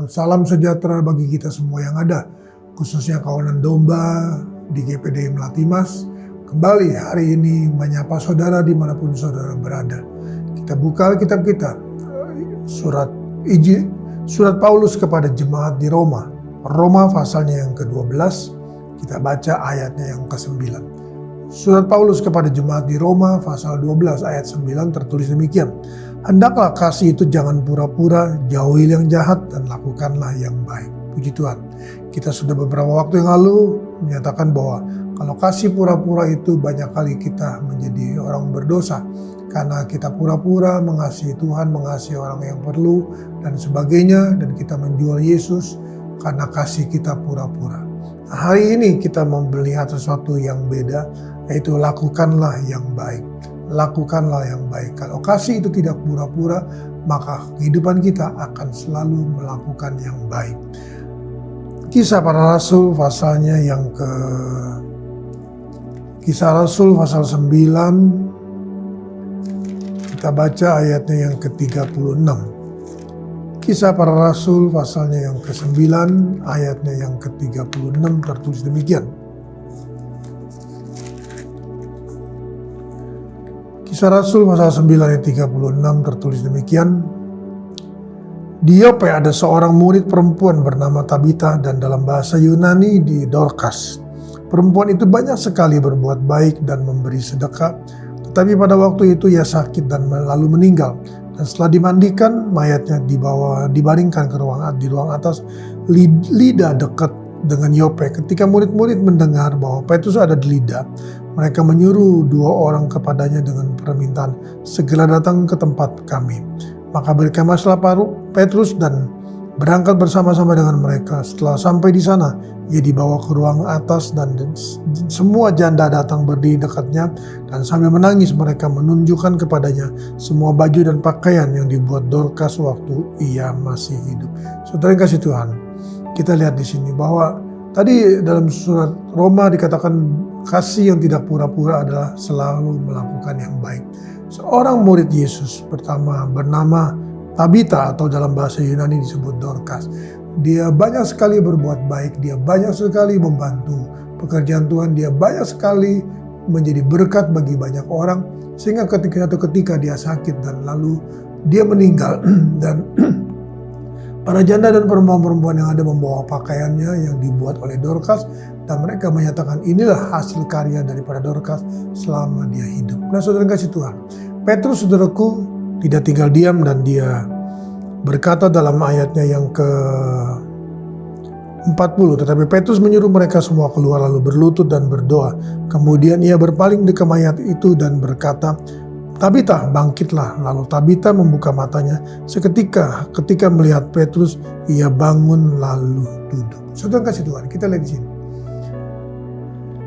Salam sejahtera bagi kita semua yang ada, khususnya kawanan domba di GPD Melati Mas. Kembali hari ini menyapa saudara dimanapun saudara berada. Kita buka Alkitab kita, surat Paulus kepada jemaat di Roma. Roma pasalnya yang ke-12, kita baca ayatnya yang ke-9. Surat Paulus kepada jemaat di Roma pasal 12 ayat 9 tertulis demikian. Hendaklah kasih itu jangan pura-pura, jauhi yang jahat dan lakukanlah yang baik. Puji Tuhan. Kita sudah beberapa waktu yang lalu menyatakan bahwa kalau kasih pura-pura itu banyak kali kita menjadi orang berdosa. Karena kita pura-pura mengasihi Tuhan, mengasihi orang yang perlu dan sebagainya. Dan kita menjual Yesus karena kasih kita pura-pura. Nah, hari ini kita melihat sesuatu yang beda, yaitu lakukanlah yang baik. Lakukanlah yang baik. Kalau kasih itu tidak pura-pura, maka kehidupan kita akan selalu melakukan yang baik. Kisah para Rasul pasalnya yang Kisah Rasul pasal 9, kita baca ayatnya yang ke-36. Kisah para Rasul pasalnya yang ke-9, ayatnya yang ke-36 tertulis demikian. Kisah Rasul pasal 9 ayat 36 tertulis demikian. Di Yope ada seorang murid perempuan bernama Tabita dan dalam bahasa Yunani di Dorcas. Perempuan itu banyak sekali berbuat baik dan memberi sedekah. Tetapi pada waktu itu ia sakit dan lalu meninggal. Dan setelah dimandikan, mayatnya dibaringkan ke di ruang atas Lida dekat dengan Yope. Ketika murid-murid mendengar bahwa Petrus ada di Lida, mereka menyuruh 2 orang kepadanya dengan permintaan, segera datang ke tempat kami. Maka berkemaslah Petrus dan berangkat bersama-sama dengan mereka. Setelah sampai di sana, ia dibawa ke ruang atas dan semua janda datang berdiri dekatnya. Dan sambil menangis mereka menunjukkan kepadanya semua baju dan pakaian yang dibuat Dorcas waktu ia masih hidup. Saudara yang kasih Tuhan, kita lihat di sini bahwa tadi dalam surat Roma dikatakan kasih yang tidak pura-pura adalah selalu melakukan yang baik. Seorang murid Yesus pertama bernama Tabita atau dalam bahasa Yunani disebut Dorcas. Dia banyak sekali berbuat baik, dia banyak sekali membantu pekerjaan Tuhan, dia banyak sekali menjadi berkat bagi banyak orang. Sehingga ketika dia sakit dan lalu dia meninggal dan para janda dan perempuan-perempuan yang ada membawa pakaiannya yang dibuat oleh Dorcas dan mereka menyatakan inilah hasil karya daripada Dorcas selama dia hidup. Nah, saudara kasih Tuhan, Petrus saudaraku tidak tinggal diam dan dia berkata dalam ayatnya yang ke-40, tetapi Petrus menyuruh mereka semua keluar lalu berlutut dan berdoa. Kemudian ia berpaling di mayat itu dan berkata, Tabita, bangkitlah. Lalu Tabita membuka matanya. Ketika melihat Petrus, ia bangun lalu duduk. Saudara kasih Tuhan, kita lihat di sini.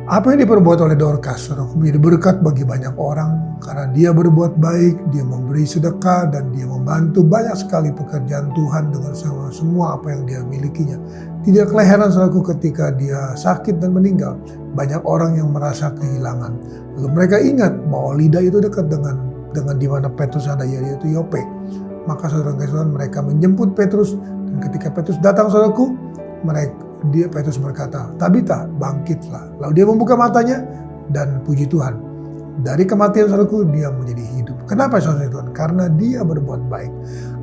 Apa yang diperbuat oleh Dorcas, saudara, menjadi berkat bagi banyak orang karena dia berbuat baik, dia memberi sedekah dan dia membantu banyak sekali pekerjaan Tuhan dengan semua apa yang dia milikinya. Tidak kelainan saudaraku ketika dia sakit dan meninggal. Banyak orang yang merasa kehilangan. Lalu mereka ingat bahwa Lida itu dekat dengan di mana Petrus ada, yaitu Yope. Maka saudara-saudara mereka menjemput Petrus dan ketika Petrus datang saudaraku, Petrus berkata, Tabita, bangkitlah. Lalu dia membuka matanya dan puji Tuhan, dari kematian saudaraku dia menjadi hidup. Kenapa saudara Tuhan? Karena dia berbuat baik.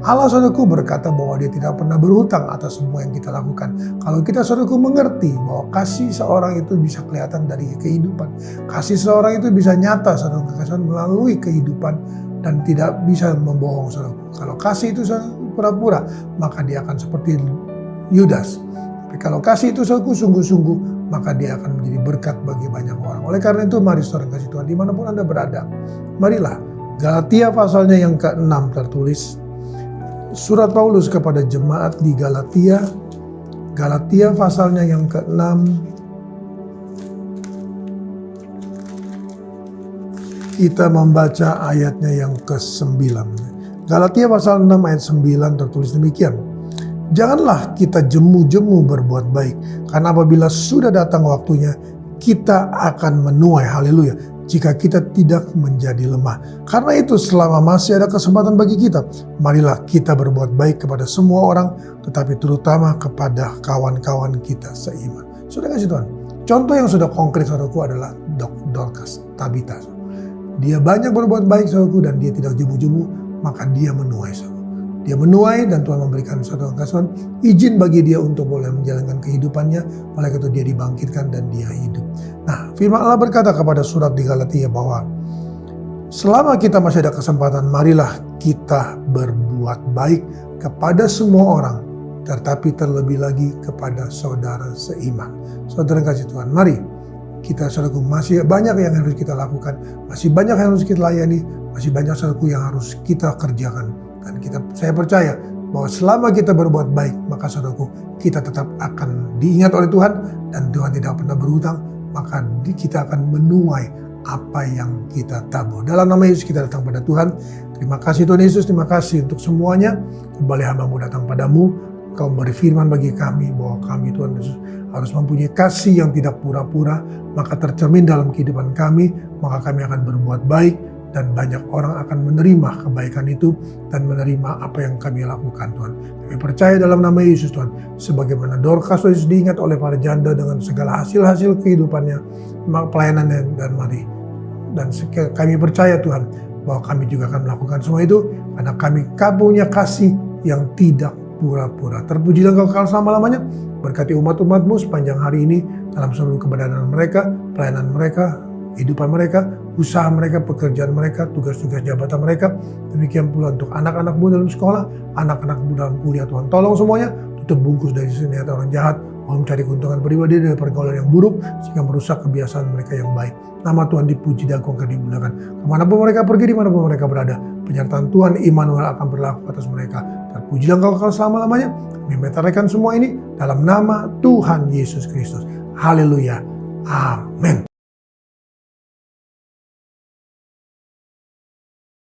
Allah saudaraku berkata bahwa dia tidak pernah berhutang atas semua yang kita lakukan. Kalau kita saudaraku mengerti bahwa kasih seorang itu bisa kelihatan dari kehidupan. Kasih seorang itu bisa nyata saudaraku melalui kehidupan dan tidak bisa membohong saudaraku. Kalau kasih itu pura-pura, maka dia akan seperti Yudas. Tapi kalau kasih itu sungguh-sungguh, maka dia akan menjadi berkat bagi banyak orang. Oleh karena itu, mari saudara kasih Tuhan, dimanapun Anda berada, marilah. Galatia pasalnya yang ke-6 tertulis. Surat Paulus kepada jemaat di Galatia. Galatia pasalnya yang ke-6. Kita membaca ayatnya yang ke-9. Galatia pasal 6 ayat 9 tertulis demikian. Janganlah kita jemu-jemu berbuat baik, karena apabila sudah datang waktunya, kita akan menuai. Haleluya. jika kita tidak menjadi lemah. Karena itu selama masih ada kesempatan bagi kita, marilah kita berbuat baik kepada semua orang, tetapi terutama kepada kawan-kawan kita seiman. Sudah kasih Tuhan. Contoh yang sudah konkret saudaraku adalah Dorcas, Tabita. Dia banyak berbuat baik saudaraku dan dia tidak jebu-jebu, maka dia menuai saudaraku. Dia menuai dan Tuhan memberikan satu kekasih, izin bagi dia untuk boleh menjalankan kehidupannya. Oleh karena itu dia dibangkitkan dan dia hidup. Nah, firman Allah berkata kepada surat di Galatia bahwa selama kita masih ada kesempatan, marilah kita berbuat baik kepada semua orang, tetapi terlebih lagi kepada saudara seiman. Saudara kasih Tuhan, mari kita saudaraku, masih banyak yang harus kita lakukan, masih banyak yang harus kita layani, masih banyak saudaraku yang harus kita kerjakan. Dan saya percaya bahwa selama kita berbuat baik, maka saudaraku, kita tetap akan diingat oleh Tuhan dan Tuhan tidak pernah berhutang, maka kita akan menuai apa yang kita tabur. Dalam nama Yesus kita datang pada Tuhan. Terima kasih Tuhan Yesus, terima kasih untuk semuanya. Kembali hamba-Mu datang padamu. Kau beri firman bagi kami bahwa kami Tuhan Yesus harus mempunyai kasih yang tidak pura-pura, maka tercermin dalam kehidupan kami, maka kami akan berbuat baik. Dan banyak orang akan menerima kebaikan itu dan menerima apa yang kami lakukan Tuhan. Kami percaya dalam nama Yesus Tuhan. Sebagaimana Dorcas Yesus diingat oleh para janda dengan segala hasil-hasil kehidupannya, pelayanannya dan mari. Dan kami percaya Tuhan bahwa kami juga akan melakukan semua itu karena kami punya kasih yang tidak pura-pura. Terpuji dan kekal selama-lamanya. Berkati umat-umat-Mu sepanjang hari ini dalam seluruh kebenaran mereka, pelayanan mereka, kehidupan mereka, usaha mereka, pekerjaan mereka, tugas-tugas jabatan mereka. Demikian pula untuk anak-anakmu dalam sekolah, anak-anakmu dalam kuliah. Tuhan tolong semuanya, tutup bungkus dari niatan orang jahat, mau mencari keuntungan pribadi dari pergaulan yang buruk, sehingga merusak kebiasaan mereka yang baik. Nama Tuhan dipuji dan diagungkan, dimuliakan. Kemanapun mereka pergi, dimanapun mereka berada, penyertaan Tuhan Immanuel akan berlaku atas mereka. Terpuji dan kekal selama-lamanya. Kami menyatakan semua ini dalam nama Tuhan Yesus Kristus. Haleluya. Amin.